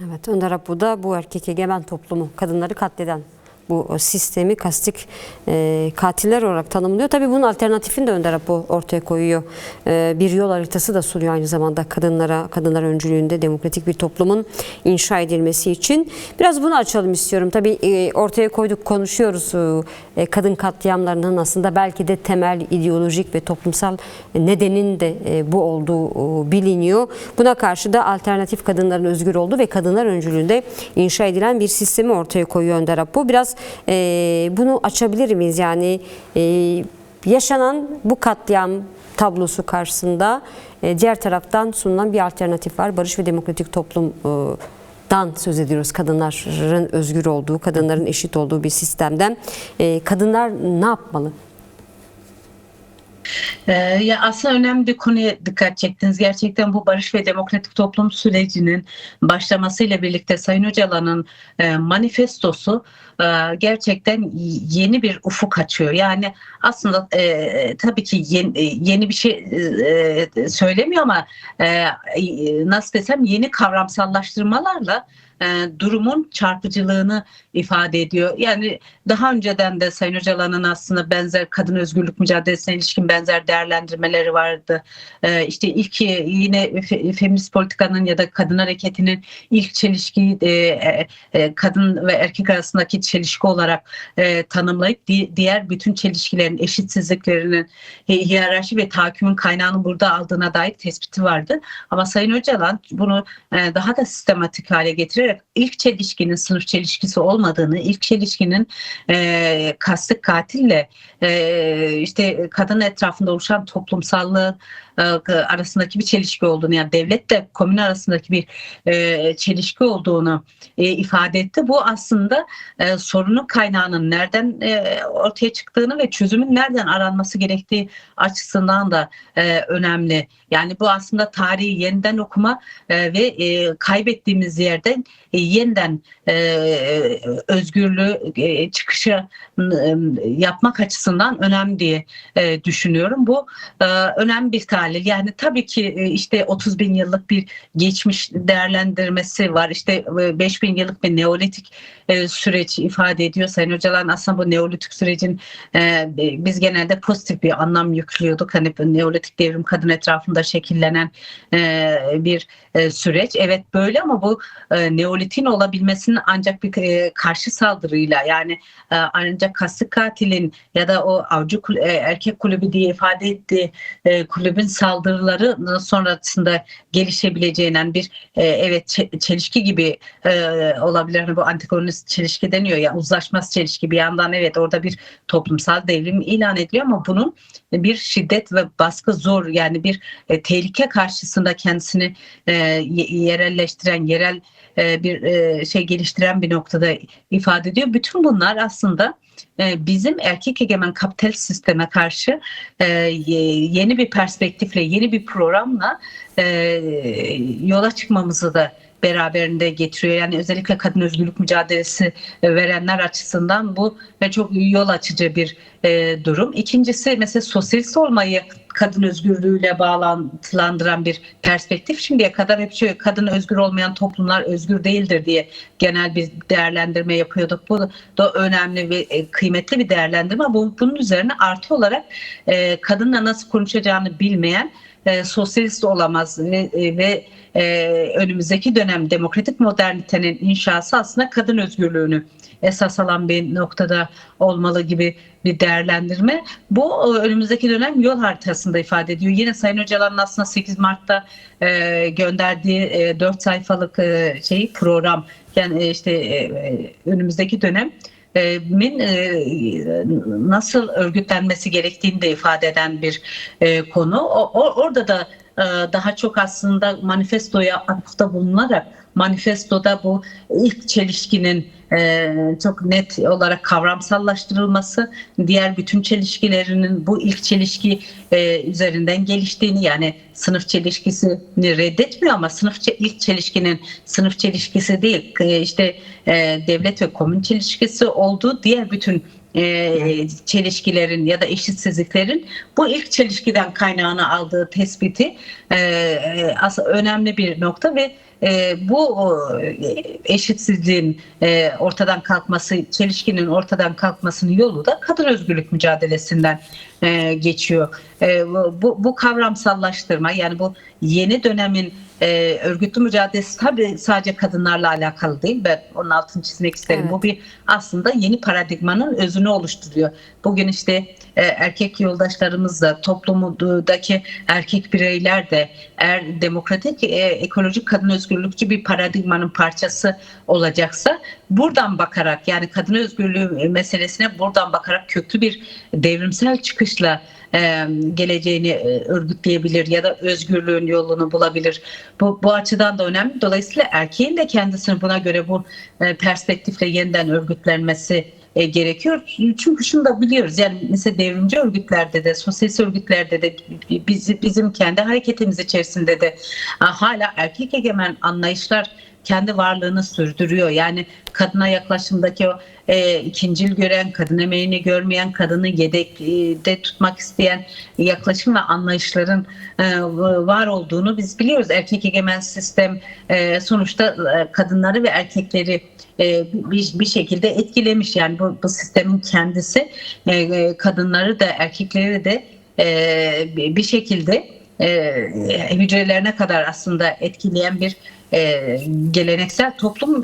Evet, Önder Apo da bu erkek egemen toplumu, kadınları katleden bu sistemi kastik katiller olarak tanımlıyor. Tabii bunun alternatifini de Önder Apo ortaya koyuyor. Bir yol haritası da sunuyor aynı zamanda kadınlar öncülüğünde demokratik bir toplumun inşa edilmesi için. Biraz bunu açalım istiyorum. Tabii ortaya koyduk, konuşuyoruz. Kadın katliamlarının aslında belki de temel ideolojik ve toplumsal nedenin de bu olduğu biliniyor. Buna karşı da alternatif kadınların özgür olduğu ve kadınlar öncülüğünde inşa edilen bir sistemi ortaya koyuyor Önder Apo. Biraz bunu açabilir miyiz? Yani yaşanan bu katliam tablosu karşısında diğer taraftan sunulan bir alternatif var. Barış ve demokratik toplumdan söz ediyoruz. Kadınların özgür olduğu, kadınların eşit olduğu bir sistemden. Kadınlar ne yapmalı? Ya aslında önemli bir konuya dikkat çektiniz. Gerçekten bu barış ve demokratik toplum sürecinin başlamasıyla birlikte Sayın Öcalan'ın manifestosu gerçekten yeni bir ufuk açıyor. Yani aslında tabii ki yeni bir şey söylemiyor ama nasıl desem yeni kavramsallaştırmalarla durumun çarpıcılığını ifade ediyor. Yani daha önceden de Sayın Öcalan'ın aslında benzer kadın özgürlük mücadelesine ilişkin benzer değerlendirmeleri vardı. İşte ilk yine feminist politikanın ya da kadın hareketinin ilk çelişkiyi kadın ve erkek arasındaki çelişki olarak tanımlayıp diğer bütün çelişkilerin, eşitsizliklerinin hiyerarşi ve tahakkümün kaynağını burada aldığına dair tespiti vardı. Ama Sayın Öcalan bunu daha da sistematik hale getirerek ilk çelişkinin sınıf çelişkisi olmadığını, ilk çelişkinin kastık katille işte kadın etrafında oluşan toplumsallığın arasındaki bir çelişki olduğunu, yani devletle komün arasındaki bir çelişki olduğunu ifade etti. Bu aslında sorunun kaynağının nereden ortaya çıktığını ve çözümün nereden aranması gerektiği açısından da önemli. Yani bu aslında tarihi yeniden okuma ve kaybettiğimiz yerden yeniden özgürlüğü çıkışı yapmak açısından önemli diye düşünüyorum. Bu önemli bir tahlil. Yani tabii ki işte 30 bin yıllık bir geçmiş değerlendirmesi var. İşte 5 bin yıllık bir neolitik süreç ifade ediyor. Sayın Öcalan aslında bu neolitik sürecin biz genelde pozitif bir anlam yüklüyorduk. Hani neolitik devrim kadın etrafında şekillenen bir süreç. Evet böyle ama bu neolitin olabilmesinin ancak bir karşı saldırıyla, yani ancak kastık katilin ya da o avcı erkek kulübü diye ifade ettiği kulübün saldırıları sonrasında gelişebileceğinden bir evet çelişki gibi olabilir. Hani bu antagonist çelişki deniyor ya, uzlaşmaz çelişki. Bir yandan evet orada bir toplumsal devrim ilan ediliyor ama bunun bir şiddet ve baskı zor, yani bir tehlike karşısında kendisini yerelleştiren, yerel bir şey geliştiren bir noktada ifade ediyor. Bütün bunlar aslında bizim erkek egemen kapitalist sisteme karşı yeni bir perspektifle, yeni bir programla yola çıkmamızı da beraberinde getiriyor. Yani özellikle kadın özgürlük mücadelesi verenler açısından bu çok yol açıcı bir durum. İkincisi mesela sosyalist olmayı kadın özgürlüğüyle bağlantılandıran bir perspektif. Şimdiye kadar hep şöyle, kadın özgür olmayan toplumlar özgür değildir diye genel bir değerlendirme yapıyorduk. Bu da önemli ve kıymetli bir değerlendirme. Bunun üzerine artı olarak kadınla nasıl konuşacağını bilmeyen sosyalist olamaz ve önümüzdeki dönem demokratik modernitenin inşası aslında kadın özgürlüğünü esas alan bir noktada olmalı gibi bir değerlendirme. Bu önümüzdeki dönem yol haritasında ifade ediyor. Yine Sayın Öcalan'ın aslında 8 Mart'ta gönderdiği 4 sayfalık program, yani işte önümüzdeki dönem nasıl örgütlenmesi gerektiğini de ifade eden bir konu. Orada da daha çok aslında manifestoya atıfta bulunarak manifestoda bu ilk çelişkinin çok net olarak kavramsallaştırılması, diğer bütün çelişkilerinin bu ilk çelişki üzerinden geliştiğini, yani sınıf çelişkisini reddetmiyor ama ilk çelişkinin sınıf çelişkisi değil, işte devlet ve komün çelişkisi olduğu, diğer bütün çelişkilerin ya da eşitsizliklerin bu ilk çelişkiden kaynağını aldığı tespiti aslında önemli bir nokta ve bu eşitsizliğin ortadan kalkması, çelişkinin ortadan kalkmasının yolu da kadın özgürlük mücadelesinden geçiyor. Bu kavramsallaştırma, yani bu yeni dönemin örgütlü mücadelesi tabii sadece kadınlarla alakalı değil. Ben onun altını çizmek isterim. Evet. Bu bir aslında yeni paradigmanın özünü oluşturuyor. Bugün işte erkek yoldaşlarımız da, toplumdaki erkek bireyler de eğer demokratik, ekolojik, kadın özgürlükçü bir paradigmanın parçası olacaksa buradan bakarak, yani kadın özgürlüğü meselesine buradan bakarak köklü bir devrimsel çıkışla geleceğini örgütleyebilir ya da özgürlüğün yolunu bulabilir. Bu açıdan da önemli. Dolayısıyla erkeğin de kendisini buna göre bu perspektifle yeniden örgütlenmesi gerekiyor. Çünkü şunu da biliyoruz, yani mesela devrimci örgütlerde de, sosyalist örgütlerde de, bizim kendi hareketimiz içerisinde de hala erkek egemen anlayışlar kendi varlığını sürdürüyor. Yani kadına yaklaşımdaki o ikincil gören, kadın emeğini görmeyen, kadını yedekte tutmak isteyen yaklaşım ve anlayışların var olduğunu biz biliyoruz. Erkek egemen sistem sonuçta kadınları ve erkekleri bir şekilde etkilemiş. Yani bu sistemin kendisi kadınları da erkekleri de bir şekilde hücrelerine kadar aslında etkileyen bir geleneksel toplum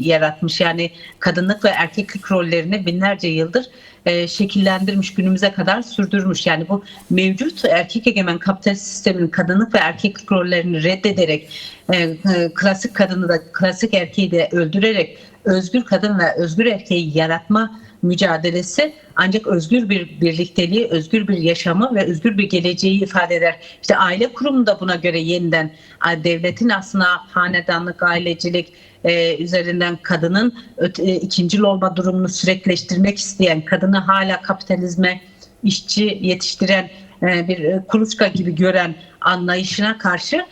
yaratmış. Yani kadınlık ve erkeklik rollerini binlerce yıldır şekillendirmiş, günümüze kadar sürdürmüş. Yani bu mevcut erkek egemen kapitalist sistemin kadınlık ve erkeklik rollerini reddederek, klasik kadını da klasik erkeği de öldürerek özgür kadın ve özgür erkeği yaratma mücadelesi ancak özgür bir birlikteliği, özgür bir yaşamı ve özgür bir geleceği ifade eder. İşte aile kurumu da buna göre yeniden devletin aslında hanedanlık, ailecilik üzerinden kadının ikincil olma durumunu sürekleştirmek isteyen, kadını hala kapitalizme işçi yetiştiren bir kuluçka gibi gören anlayışına karşı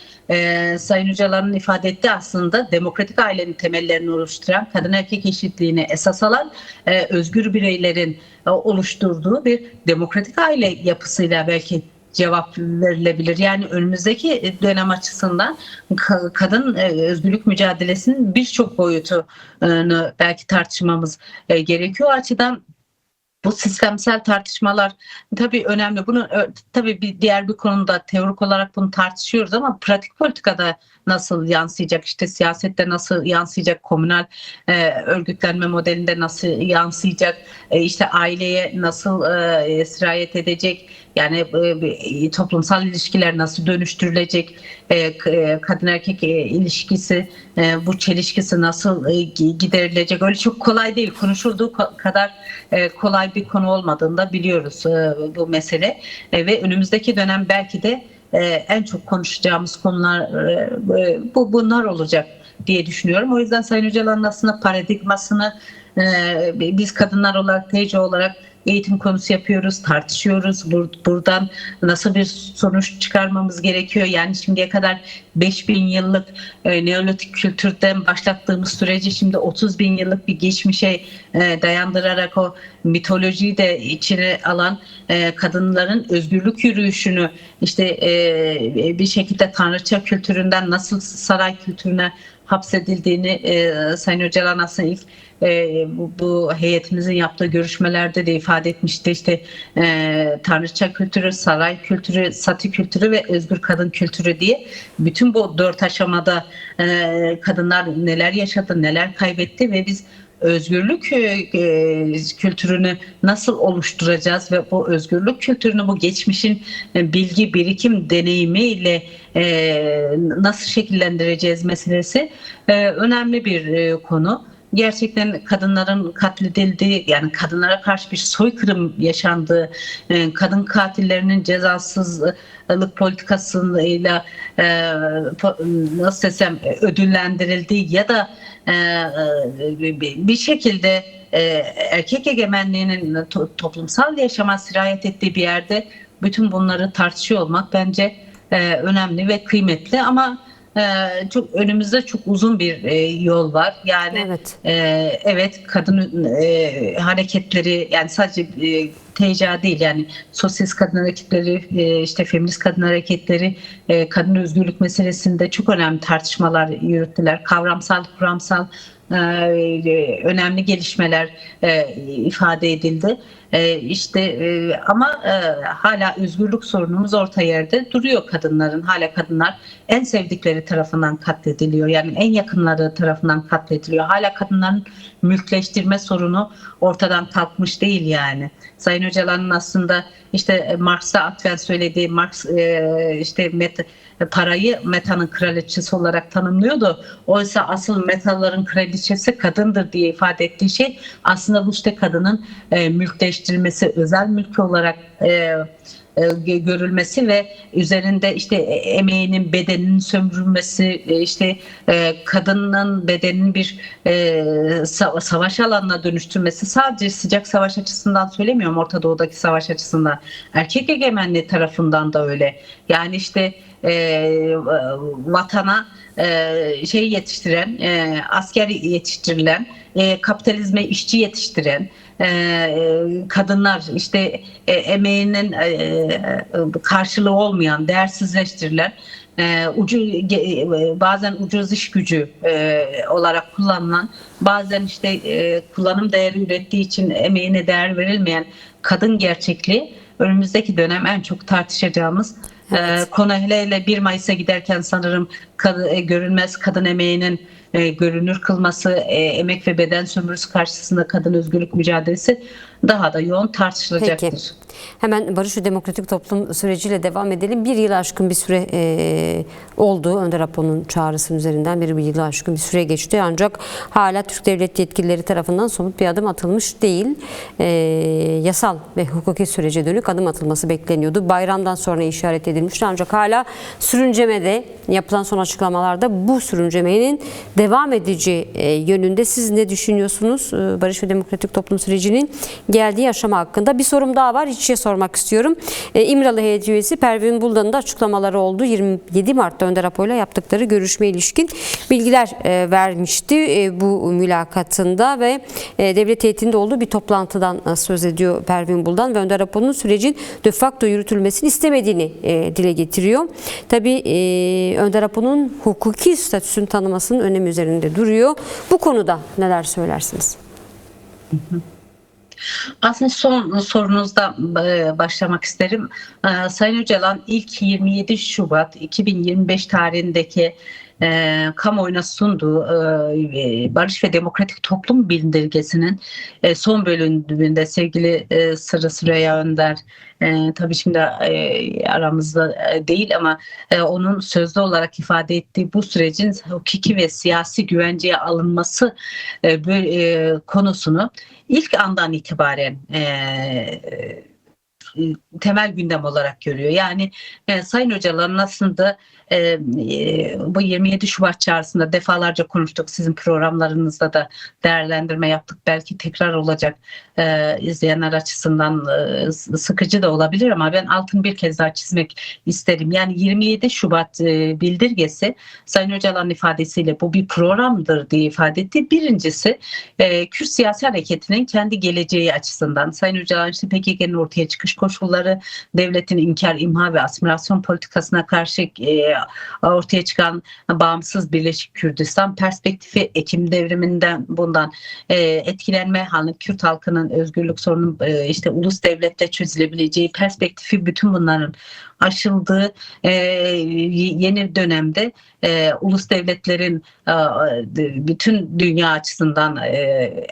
Sayın Öcalan'ın ifade ettiği aslında demokratik ailenin temellerini oluşturan, kadın erkek eşitliğini esas alan özgür bireylerin oluşturduğu bir demokratik aile yapısıyla belki cevap verilebilir. Yani önümüzdeki dönem açısından kadın özgürlük mücadelesinin birçok boyutunu belki tartışmamız gerekiyor. O açıdan bu sistemsel tartışmalar tabii önemli. Bunu tabii diğer bir konuda teorik olarak bunu tartışıyoruz ama pratik politikada nasıl yansıyacak, işte siyasette nasıl yansıyacak, komünal örgütlenme modelinde nasıl yansıyacak, işte aileye nasıl sirayet edecek, yani toplumsal ilişkiler nasıl dönüştürülecek, kadın erkek ilişkisi, bu çelişkisi nasıl giderilecek, öyle çok kolay değil. Konuşulduğu kadar kolay bir konu olmadığını da biliyoruz bu mesele ve önümüzdeki dönem belki de en çok konuşacağımız konular bunlar olacak diye düşünüyorum. O yüzden Sayın Öcalan'ın aslında paradigmasını biz kadınlar olarak, TC olarak eğitim konusu yapıyoruz, tartışıyoruz. Buradan nasıl bir sonuç çıkarmamız gerekiyor? Yani şimdiye kadar 5000 yıllık Neolitik kültürden başlattığımız süreci şimdi 30.000 yıllık bir geçmişe dayandırarak o mitolojiyi de içine alan kadınların özgürlük yürüyüşünü işte bir şekilde tanrıça kültüründen nasıl saray kültürüne hapsedildiğini Sayın Öcalan aslında ilk bu heyetimizin yaptığı görüşmelerde de ifade etmişti. İşte tanrıça kültürü, saray kültürü, sati kültürü ve özgür kadın kültürü diye bütün bu 4 aşamada kadınlar neler yaşadı, neler kaybetti ve biz özgürlük kültürünü nasıl oluşturacağız ve bu özgürlük kültürünü bu geçmişin bilgi, birikim, deneyimiyle nasıl şekillendireceğiz meselesi önemli bir konu. Gerçekten kadınların katledildiği, yani kadınlara karşı bir soykırım yaşandığı, kadın katillerinin cezasızlık politikasıyla nasıl desem ödüllendirildiği ya da bir şekilde erkek egemenliğinin toplumsal yaşama sirayet ettiği bir yerde bütün bunları tartışıyor olmak bence önemli ve kıymetli ama çok önümüzde çok uzun bir yol var. Yani Evet. evet kadın hareketleri, yani sadece TCA değil, yani sosyalist kadın hareketleri, işte feminist kadın hareketleri kadın özgürlük meselesinde çok önemli tartışmalar yürüttüler. Kavramsal, kuramsal önemli gelişmeler ifade edildi. Ama hala özgürlük sorunumuz orta yerde duruyor kadınların. Hala kadınlar en sevdikleri tarafından katlediliyor. Yani en yakınları tarafından katlediliyor. Hala kadınların mülkleştirme sorunu ortadan kalkmış değil yani. Sayın Öcalan'ın aslında işte Marx'a atfen söylediği, Marx parayı metanın kraliçesi olarak tanımlıyordu. Oysa asıl metaların kraliçesi kadındır diye ifade ettiği şey aslında bu işte kadının mülkleştirilmesi, özel mülk olarak görülmesi ve üzerinde işte emeğinin, bedeninin sömürülmesi, kadının bedeninin bir savaş alanına dönüştürmesi, sadece sıcak savaş açısından söylemiyorum, Orta Doğu'daki savaş açısından, erkek egemenliği tarafından da öyle. Yani vatana yetiştiren, asker yetiştirilen, kapitalizme işçi yetiştiren kadınlar, emeğinin karşılığı olmayan, değersizleştirilen, bazen ucuz iş gücü olarak kullanılan, bazen kullanım değeri ürettiği için emeğine değer verilmeyen kadın gerçekliği önümüzdeki dönem en çok tartışacağımız konu. Hele 1 Mayıs'a giderken sanırım görünmez kadın emeğinin görünür kılması, emek ve beden sömürüsü karşısında kadın özgürlük mücadelesi daha da yoğun tartışılacaktır. Peki. Hemen Barış ve Demokratik Toplum süreciyle devam edelim. Bir yılı aşkın bir süre oldu. Önder Apo'nun çağrısının üzerinden bir yılı aşkın bir süre geçti. Ancak hala Türk devlet yetkilileri tarafından somut bir adım atılmış değil. Yasal ve hukuki sürece dönük adım atılması bekleniyordu. Bayramdan sonra işaret edilmişti. Ancak hala sürüncemede, yapılan son açıklamalarda bu sürüncemenin devam edeceği yönünde. Siz ne düşünüyorsunuz Barış ve Demokratik Toplum sürecinin geldiği aşama hakkında? Bir sorum daha var. İçişe sormak istiyorum. İmralı heyet üyesi Pervin Buldan'ın da açıklamaları oldu. 27 Mart'ta Önder Apo'yla yaptıkları görüşme ilişkin bilgiler vermişti bu mülakatında ve devlet heyetinde olduğu bir toplantıdan söz ediyor Pervin Buldan ve Önder Apo'nun sürecin de facto yürütülmesini istemediğini dile getiriyor. Tabii Önder Apo'nun hukuki statüsünü tanımasının önemi üzerinde duruyor. Bu konuda neler söylersiniz? Aslında son sorunuzda başlamak isterim. Sayın Öcalan ilk 27 Şubat 2025 tarihindeki kamuoyuna sunduğu Barış ve Demokratik Toplum bildirgesinin son bölümünde sevgili Sırrı Süreyya Önder tabii şimdi aramızda değil ama onun sözlü olarak ifade ettiği bu sürecin hukuki ve siyasi güvenceye alınması konusunu ilk andan itibaren temel gündem olarak görüyor. Yani Sayın Öcalan'ın aslında bu 27 Şubat çağrısında defalarca konuştuk. Sizin programlarınızda da değerlendirme yaptık. Belki tekrar olacak, izleyenler açısından sıkıcı da olabilir ama ben altını bir kez daha çizmek isterim. Yani 27 Şubat bildirgesi Sayın Öcalan'ın ifadesiyle bu bir programdır diye ifade etti. Birincisi Kürt siyasi hareketinin kendi geleceği açısından. Sayın Öcalan PKK'nın ortaya çıkış koşulları, devletin inkar, imha ve asimilasyon politikasına karşı ortaya çıkan bağımsız Birleşik Kürdistan perspektifi, Ekim devriminden bundan etkilenme, Kürt halkının özgürlük sorunun ulus devletle çözülebileceği perspektifi, bütün bunların aşıldığı yeni dönemde ulus devletlerin bütün dünya açısından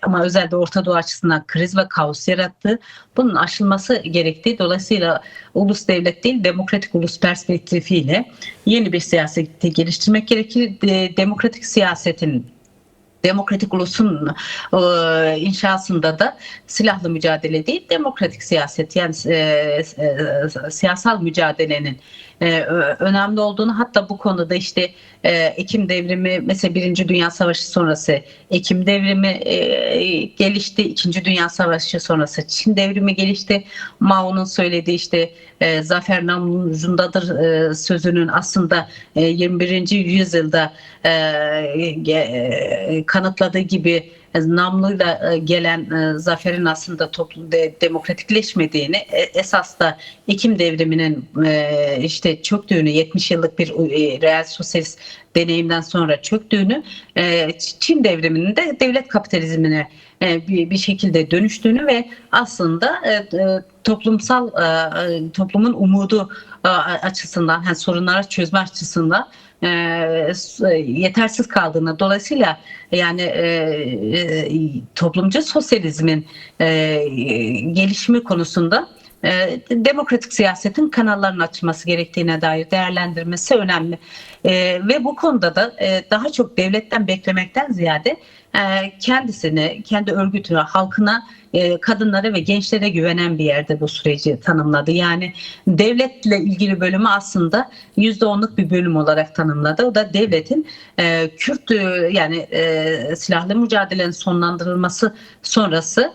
ama özellikle Orta Doğu açısından kriz ve kaos yarattığı, bunun aşılması gerektiği, dolayısıyla ulus devlet değil demokratik ulus perspektifiyle yeni bir siyaseti geliştirmek gerekir. Demokratik siyasetin, demokratik ulusun inşasında da silahlı mücadele değil, demokratik siyaset, yani siyasal mücadelenin önemli olduğunu, hatta bu konuda Ekim devrimi, mesela Birinci Dünya Savaşı sonrası Ekim devrimi gelişti, İkinci Dünya Savaşı sonrası Çin devrimi gelişti. Mao'nun söylediği zafer namlunun ucundadır sözünün aslında 21. yüzyılda kanıtladığı gibi namluyla gelen zaferin aslında toplumda demokratikleşmediğini, esas da Ekim devriminin işte çöktüğünü, 70 yıllık bir reel sosyalist deneyimden sonra çöktüğünü, Çin devriminin de devlet kapitalizmine bir şekilde dönüştüğünü ve aslında toplumun umudu açısından, yani sorunları çözme açısından yetersiz kaldığını, dolayısıyla yani toplumcu sosyalizmin gelişimi konusunda demokratik siyasetin kanallarının açılması gerektiğine dair değerlendirmesi önemli. Ve bu konuda da daha çok devletten beklemekten ziyade kendisini, kendi örgütüne, halkına, kadınlara ve gençlere güvenen bir yerde bu süreci tanımladı. Yani devletle ilgili bölümü aslında %10'luk bir bölüm olarak tanımladı. O da devletin Kürt yani silahlı mücadelenin sonlandırılması sonrası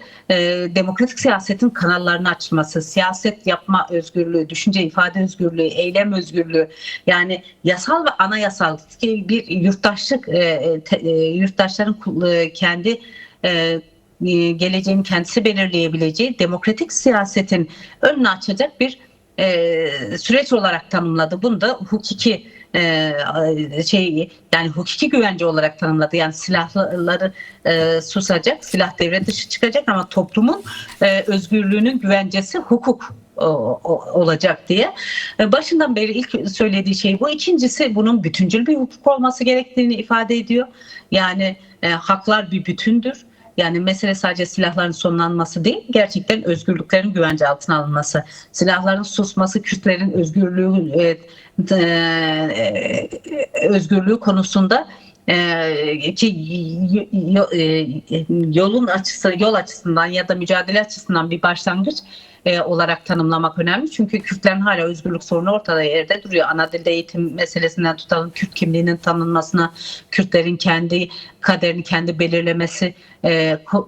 demokratik siyasetin kanallarını açılması, siyaset yapma özgürlüğü, düşünce ifade özgürlüğü, eylem özgürlüğü, yani yasal ve anayasal bir yurttaşlık, yurttaşların kendi geleceğini kendisi belirleyebileceği demokratik siyasetin önünü açacak bir süreç olarak tanımladı. Bunu da hukuki yani hukuki güvence olarak tanımladı. Yani silahları susacak, silah devre dışı çıkacak ama toplumun özgürlüğünün güvencesi hukuk olacak diye. Başından beri ilk söylediği şey bu. İkincisi, bunun bütüncül bir hukuk olması gerektiğini ifade ediyor. Yani haklar bir bütündür. Yani mesele sadece silahların sonlanması değil, gerçekten özgürlüklerin güvence altına alınması, silahların susması, Kürtlerin özgürlüğü konusunda ki yol açısından ya da mücadele açısından bir başlangıç olarak tanımlamak önemli. Çünkü Kürtlerin hala özgürlük sorunu ortada yerde duruyor. Ana dilde eğitim meselesinden tutalım, Kürt kimliğinin tanınmasına, Kürtlerin kendi kaderini kendi belirlemesi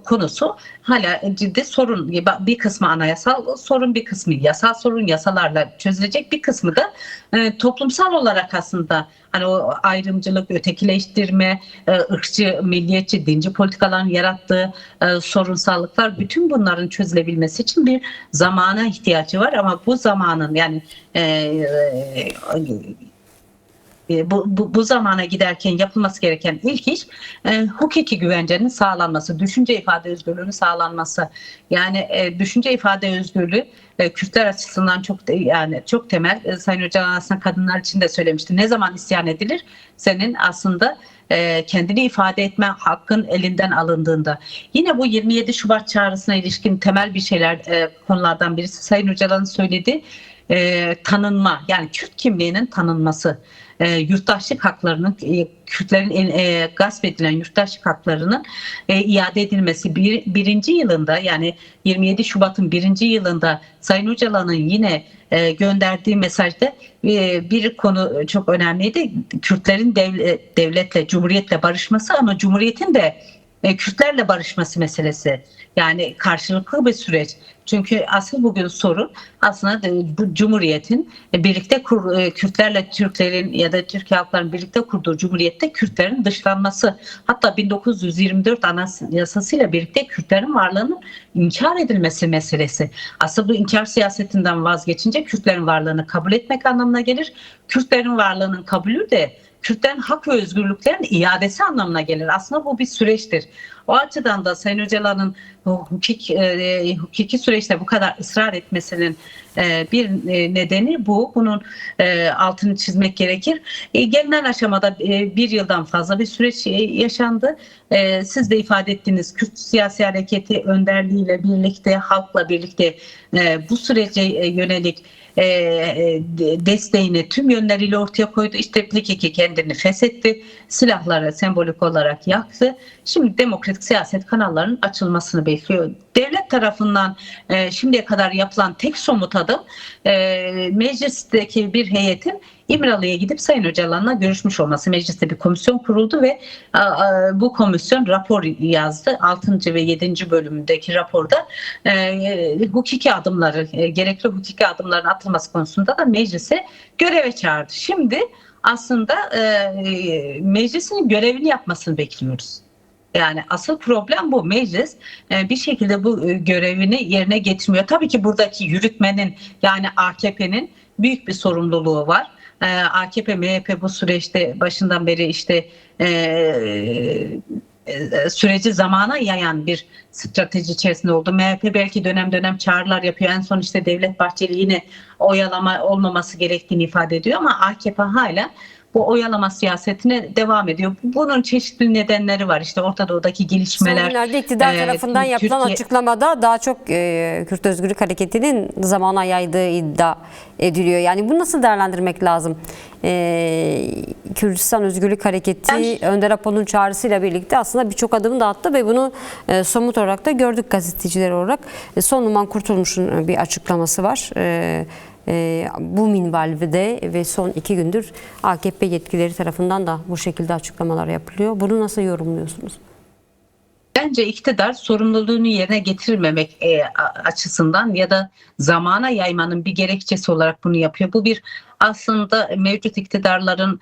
konusu hala ciddi sorun. Bir kısmı anayasal sorun, bir kısmı yasal sorun, yasalarla çözülecek, bir kısmı da toplumsal olarak aslında hani o ayrımcılık, ötekileştirme, ırkçı, milliyetçi, dinci politikaların yarattığı sorunsallıklar, bütün bunların çözülebilmesi için bir zamana ihtiyacı var ama bu zamanın yani bu zamana giderken yapılması gereken ilk iş hukuki güvencenin sağlanması, düşünce ifade özgürlüğünün sağlanması. Yani düşünce ifade özgürlüğü Kürtler açısından çok temel. Sayın Öcalan aslında kadınlar için de söylemişti. Ne zaman isyan edilir? Senin aslında kendini ifade etme hakkın elinden alındığında. Yine bu 27 Şubat çağrısına ilişkin temel bir şeyler, konulardan birisi Sayın Öcalan'ın söylediği tanınma, yani Kürt kimliğinin tanınması. Yurttaşlık haklarının, Kürtlerin gasp edilen yurttaşlık haklarının iade edilmesi. Birinci yılında, yani 27 Şubat'ın birinci yılında Sayın Öcalan'ın yine gönderdiği mesajda bir konu çok önemliydi. Kürtlerin devletle, cumhuriyetle barışması ama cumhuriyetin de Kürtlerle barışması meselesi. Yani karşılıklı bir süreç. Çünkü asıl bugün sorun aslında bu Cumhuriyet'in birlikte Kürtlerle Türklerin ya da Türkiye halklarının birlikte kurduğu Cumhuriyet'te Kürtlerin dışlanması. Hatta 1924 Anayasası'yla birlikte Kürtlerin varlığının inkar edilmesi meselesi. Aslında bu inkar siyasetinden vazgeçince Kürtlerin varlığını kabul etmek anlamına gelir. Kürtlerin varlığının kabulü de Kürtlerin hak ve özgürlüklerin iadesi anlamına gelir. Aslında bu bir süreçtir. O açıdan da Sayın Öcalan'ın hukuki süreçte bu kadar ısrar etmesinin bir nedeni bu. Bunun altını çizmek gerekir. Gelinen aşamada bir yıldan fazla bir süreç yaşandı. Siz de ifade ettiğiniz Kürt siyasi hareketi önderliğiyle birlikte, halkla birlikte bu sürece yönelik desteğini tüm yönleriyle ortaya koydu. İşte PKK kendini feshetti. Silahları sembolik olarak yaktı. Şimdi demokratik siyaset kanallarının açılmasını bekliyor. Devlet tarafından şimdiye kadar yapılan tek somut adım meclisteki bir heyetin İmralı'ya gidip Sayın Öcalan'la görüşmüş olması. Mecliste bir komisyon kuruldu ve bu komisyon rapor yazdı. 6. ve 7. bölümündeki raporda hukuki adımları, gerekli hukuki adımların atılması konusunda da meclise göreve çağırdı. Şimdi aslında meclisin görevini yapmasını bekliyoruz. Yani asıl problem bu. Meclis bir şekilde bu görevini yerine getirmiyor. Tabii ki buradaki yürütmenin, yani AKP'nin büyük bir sorumluluğu var. AKP, MHP bu süreçte başından beri işte süreci zamana yayan bir strateji içerisinde oldu. MHP belki dönem dönem çağrılar yapıyor. En son işte Devlet Bahçeli yine oyalama olmaması gerektiğini ifade ediyor ama AKP hala bu oyalama siyasetine devam ediyor. Bunun çeşitli nedenleri var. İşte Orta Doğu'daki Son gelişmeler. günlerde iktidar tarafından yapılan açıklamada daha çok Kürt Özgürlük Hareketi'nin zamana yaydığı iddia ediliyor. Yani bunu nasıl değerlendirmek lazım? Kürdistan Özgürlük Hareketi Önder Apo'nun çağrısıyla birlikte aslında birçok adımı da attı ve bunu somut olarak da gördük gazeteciler olarak. Son Numan Kurtulmuş'un bir açıklaması var. Bu minvalde ve son 2 gündür AKP yetkilileri tarafından da bu şekilde açıklamalar yapılıyor. Bunu nasıl yorumluyorsunuz? Bence iktidar sorumluluğunu yerine getirmemek açısından ya da zamana yaymanın bir gerekçesi olarak bunu yapıyor. Bu bir aslında mevcut iktidarların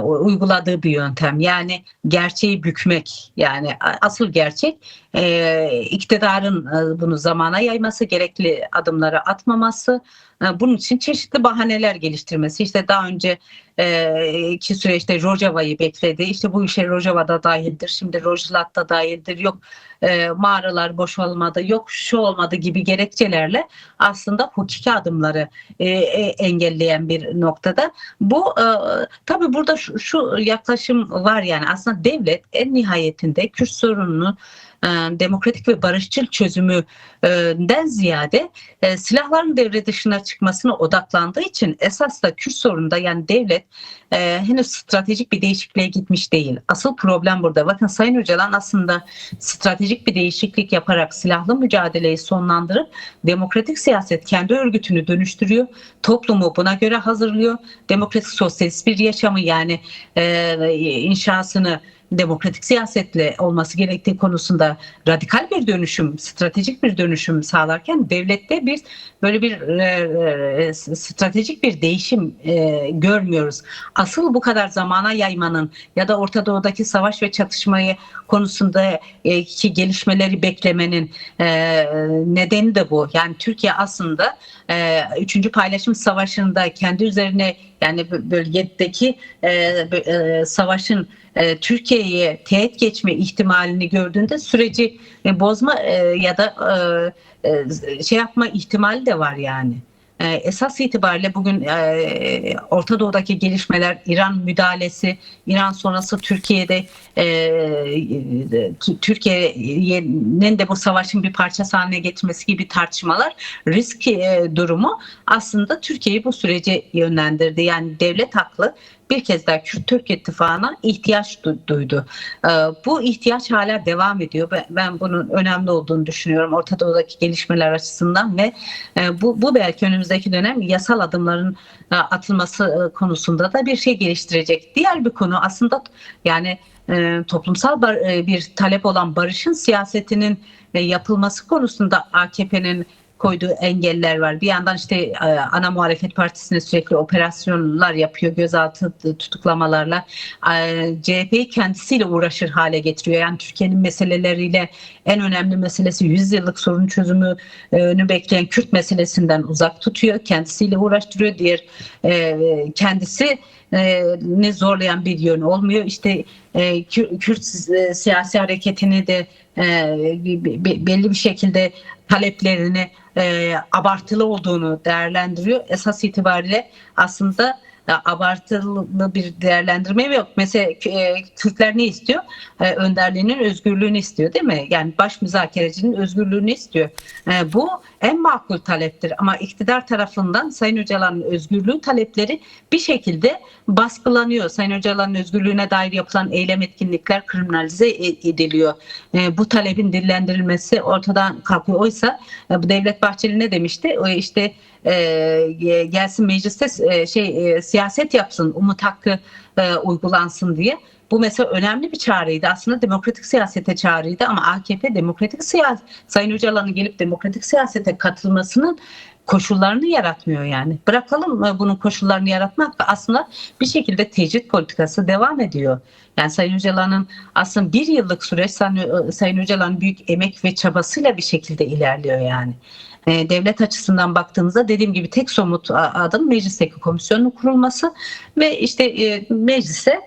uyguladığı bir yöntem. Yani gerçeği bükmek. Yani asıl gerçek iktidarın bunu zamana yayması, gerekli adımları atmaması, bunun için çeşitli bahaneler geliştirmesi. İşte daha önce ki süreçte Rojava'yı bekledi. İşte bu işe Rojava da dahildir. Şimdi Rojlat da dahildir. Yok mağaralar boşalmadı. Yok şu olmadı gibi gerekçelerle aslında hukuki adımları engelleyen bir noktada. Bu tabii burada şu yaklaşım var, yani aslında devlet en nihayetinde Kürt sorununu demokratik ve barışçıl çözümünden ziyade silahların devre dışına çıkmasına odaklandığı için esas da Kürt sorununda, yani devlet henüz stratejik bir değişikliğe gitmiş değil. Asıl problem burada. Bakın Sayın Öcalan aslında stratejik bir değişiklik yaparak silahlı mücadeleyi sonlandırıp demokratik siyaset kendi örgütünü dönüştürüyor. Toplumu buna göre hazırlıyor. Demokratik sosyalist bir yaşamı, yani inşasını demokratik siyasetle olması gerektiği konusunda radikal bir dönüşüm, stratejik bir dönüşüm sağlarken devlette bir böyle bir stratejik bir değişim görmüyoruz. Asıl bu kadar zamana yaymanın ya da Orta Doğu'daki savaş ve çatışmayı konusunda ki gelişmeleri beklemenin nedeni de bu. Yani Türkiye aslında 3. Paylaşım Savaşı'nda kendi üzerine, yani bölgedeki savaşın Türkiye'ye teğet geçme ihtimalini gördüğünde süreci bozma ya da şey yapma ihtimali de var yani. Esas itibariyle bugün Orta Doğu'daki gelişmeler, İran müdahalesi, İran sonrası Türkiye'de Türkiye'nin de bu savaşın bir parçası haline getirmesi gibi tartışmalar, risk durumu aslında Türkiye'yi bu sürece yönlendirdi. Yani devlet haklı. Bir kez daha Kürt-Türk ittifakına ihtiyaç duydu. Bu ihtiyaç hala devam ediyor. Ben bunun önemli olduğunu düşünüyorum Orta Doğu'daki gelişmeler açısından ve bu belki önümüzdeki dönem yasal adımların atılması konusunda da bir şey geliştirecek. Diğer bir konu aslında, yani toplumsal bir talep olan barışın siyasetinin yapılması konusunda AKP'nin koyduğu engeller var. Bir yandan işte ana muhalefet partisine sürekli operasyonlar yapıyor, gözaltı tutuklamalarla. CHP'yi kendisiyle uğraşır hale getiriyor. Yani Türkiye'nin meseleleriyle en önemli meselesi 100 yıllık sorun çözümünü bekleyen Kürt meselesinden uzak tutuyor. Kendisiyle uğraştırıyor. Diğer kendisi ne zorlayan bir yön olmuyor. İşte Kürt siyasi hareketini de belli bir şekilde taleplerini abartılı olduğunu değerlendiriyor. Esas itibariyle aslında abartılı bir değerlendirme yok. Mesela Kürtler ne istiyor? Önderliğinin özgürlüğünü istiyor, değil mi? Yani baş müzakerecinin özgürlüğünü istiyor. Bu en makul taleptir. Ama iktidar tarafından Sayın Öcalan'ın özgürlüğü talepleri bir şekilde baskılanıyor. Sayın Öcalan'ın özgürlüğüne dair yapılan eylem, etkinlikler kriminalize ediliyor. Bu talebin dillendirilmesi ortadan kalkıyor. Oysa bu Devlet Bahçeli ne demişti? İşte gelsin mecliste siyaset yapsın, umut hakkı uygulansın diye. Bu mesela önemli bir çağrıydı. Aslında demokratik siyasete çağrıydı ama AKP demokratik siyaset, Sayın Öcalan'ın gelip demokratik siyasete katılmasının koşullarını yaratmıyor yani. Bırakalım bunun koşullarını yaratmak, aslında bir şekilde tecrit politikası devam ediyor. Yani Sayın Öcalan'ın aslında bir yıllık süreç Sayın Öcalan'ın büyük emek ve çabasıyla bir şekilde ilerliyor yani. Devlet açısından baktığımızda dediğim gibi tek somut adım meclisteki komisyonun kurulması ve işte meclise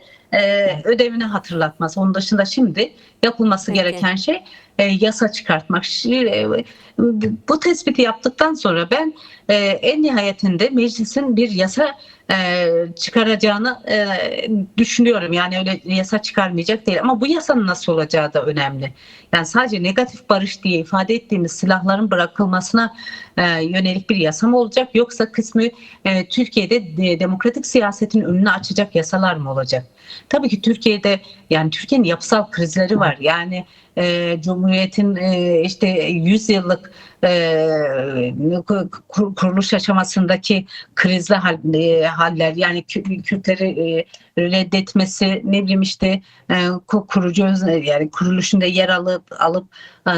ödevini hatırlatması. Onun dışında şimdi yapılması Peki. gereken şey yasa çıkartmak. Bu tespiti yaptıktan sonra ben en nihayetinde meclisin bir yasa çıkaracağını düşünüyorum. Yani öyle yasa çıkarmayacak değil. Ama bu yasanın nasıl olacağı da önemli. Yani sadece negatif barış diye ifade ettiğimiz silahların bırakılmasına yönelik bir yasa mı olacak? Yoksa kısmı Türkiye'de demokratik siyasetin önünü açacak yasalar mı olacak? Tabii ki Türkiye'de, yani Türkiye'nin yapısal krizleri var. Yani Cumhuriyet'in işte 100 yıllık kuruluş aşamasındaki krizli haller, yani Kürtleri reddetmesi, ne bileyim işte kurucu yani kuruluşunda yer alıp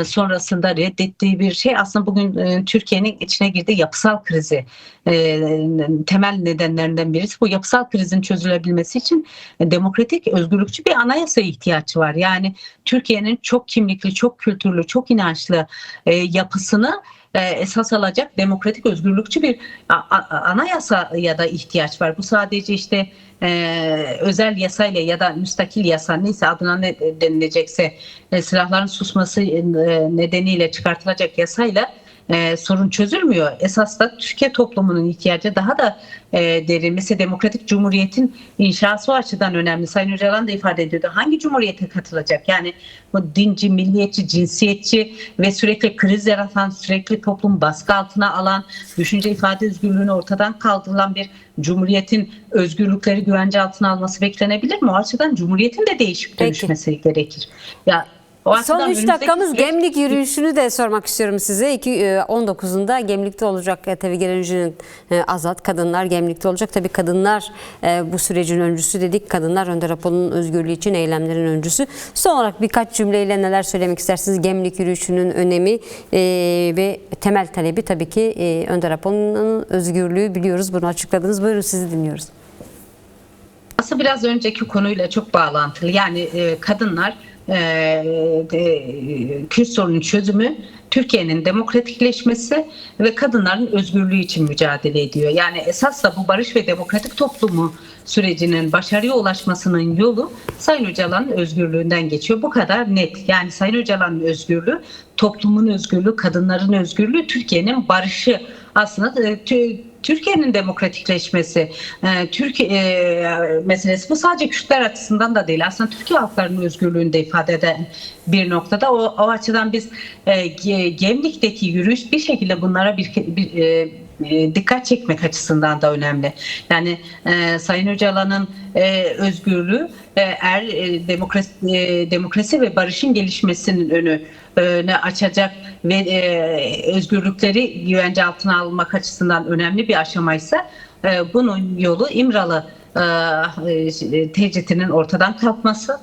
sonrasında reddettiği bir şey aslında bugün Türkiye'nin içine girdiği yapısal krizi temel nedenlerinden birisi. Bu yapısal krizin çözülebilmesi için demokratik, özgürlükçü bir anayasaya ihtiyaç var. Yani Türkiye'nin çok kimlikli, çok kültürlü, çok inançlı yapısını esas alacak demokratik, özgürlükçü bir anayasaya da ihtiyaç var. Bu sadece işte özel yasayla ya da müstakil yasa, neyse adına ne denilecekse, silahların susması nedeniyle çıkartılacak yasayla sorun çözülmüyor. Esas da Türkiye toplumunun ihtiyacı daha da derin. Mesela demokratik cumhuriyetin inşası o açıdan önemli. Sayın Öcalan da ifade ediyordu. Hangi cumhuriyete katılacak? Yani bu dinci, milliyetçi, cinsiyetçi ve sürekli kriz yaratan, sürekli toplum baskı altına alan, düşünce ifade özgürlüğünü ortadan kaldırılan bir cumhuriyetin özgürlükleri güvence altına alması beklenebilir mi? O açıdan cumhuriyetin de değişip dönüşmesi gerekir. Ya son 3 dakikamız Gemlik yürüyüşünü de sormak istiyorum size. 19'unda Gemlik'te olacak. Tabii Gerencinin Azat, kadınlar Gemlik'te olacak. Tabii kadınlar bu sürecin öncüsü dedik. Kadınlar Önder Apo'nun özgürlüğü için eylemlerin öncüsü. Son olarak birkaç cümleyle neler söylemek istersiniz? Gemlik yürüyüşünün önemi ve temel talebi tabii ki Önder Apo'nun özgürlüğü, biliyoruz. Bunu açıkladınız. Buyurun, sizi dinliyoruz. Aslında biraz önceki konuyla çok bağlantılı. Yani kadınlar Kürt sorunun çözümü, Türkiye'nin demokratikleşmesi ve kadınların özgürlüğü için mücadele ediyor. Yani esas da bu barış ve demokratik toplumu sürecinin başarıya ulaşmasının yolu Sayın Öcalan'ın özgürlüğünden geçiyor. Bu kadar net. Yani Sayın Öcalan'ın özgürlüğü, toplumun özgürlüğü, kadınların özgürlüğü, Türkiye'nin barışı. Aslında Türkiye'nin demokratikleşmesi, Türkiye meselesi, bu sadece Kürtler açısından da değil. Aslında Türkiye halklarının özgürlüğünü de ifade eden bir noktada. O açıdan biz Gemlik'teki yürüyüş bir şekilde bunlara bir dikkat çekmek açısından da önemli. Yani Sayın Öcalan'ın özgürlüğü demokrasi ve barışın gelişmesinin önünü açacak ve özgürlükleri güvence altına almak açısından önemli bir aşamaysa bunun yolu İmralı tecritinin ortadan kalkması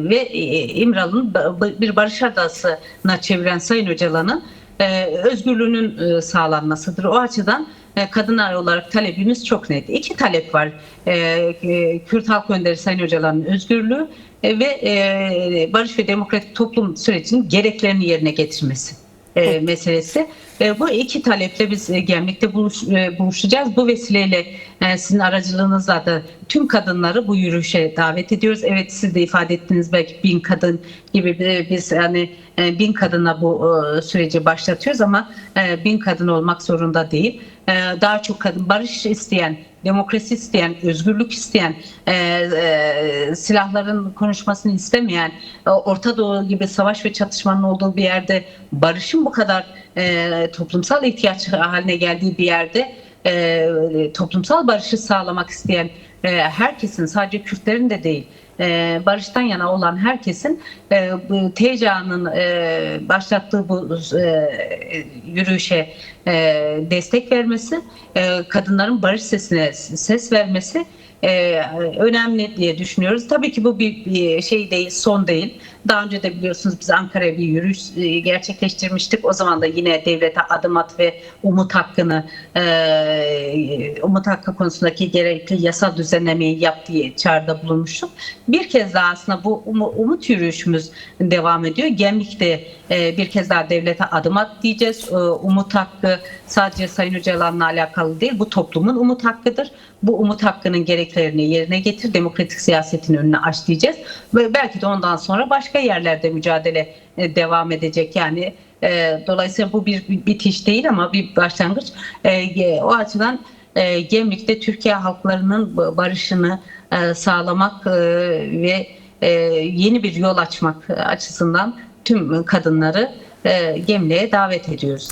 ve İmralı'nın bir barış adasına çeviren Sayın Öcalan'ın özgürlüğünün sağlanmasıdır. O açıdan kadınlar olarak talebimiz çok net. 2 talep var. Kürt Halk Önderi Sayın Öcalan'ın özgürlüğü ve barış ve demokratik toplum sürecinin gereklerini yerine getirmesi meselesi. Bu 2 taleple biz Gemlik'te buluşacağız. Bu vesileyle sizin aracılığınızla da tüm kadınları bu yürüyüşe davet ediyoruz. Evet, siz de ifade ettiniz, belki 1000 kadın gibi biz hani 1000 kadına bu süreci başlatıyoruz ama 1000 kadın olmak zorunda değil. Daha çok kadın, barış isteyen, demokrasi isteyen, özgürlük isteyen, silahların konuşmasını istemeyen, Orta Doğu gibi savaş ve çatışmanın olduğu bir yerde, barışın bu kadar toplumsal ihtiyaç haline geldiği bir yerde toplumsal barışı sağlamak isteyen herkesin, sadece Kürtlerin de değil, barıştan yana olan herkesin TCA'nın başlattığı bu yürüyüşe destek vermesi, kadınların barış sesine ses vermesi önemli diye düşünüyoruz. Tabii ki bu bir şey değil, son değil. Daha önce de biliyorsunuz biz Ankara'ya bir yürüyüş gerçekleştirmiştik. O zaman da yine devlete adım at ve umut hakkı konusundaki gerekli yasal düzenlemeyi yap diye çağrıda bulunmuştuk. Bir kez daha aslında bu umut yürüyüşümüz devam ediyor. Gemlik'te bir kez daha devlete adım at diyeceğiz. Umut hakkı sadece Sayın Öcalan'la alakalı değil, bu toplumun umut hakkıdır. Bu umut hakkının gereklerini yerine getir, demokratik siyasetin önünü aç diyeceğiz. Ve belki de ondan sonra başka yerlerde mücadele devam edecek. Yani dolayısıyla bu bir bitiş değil ama bir başlangıç. O açıdan Gemlik'te Türkiye halklarının barışını sağlamak ve yeni bir yol açmak açısından tüm kadınları Gemlik'e davet ediyoruz.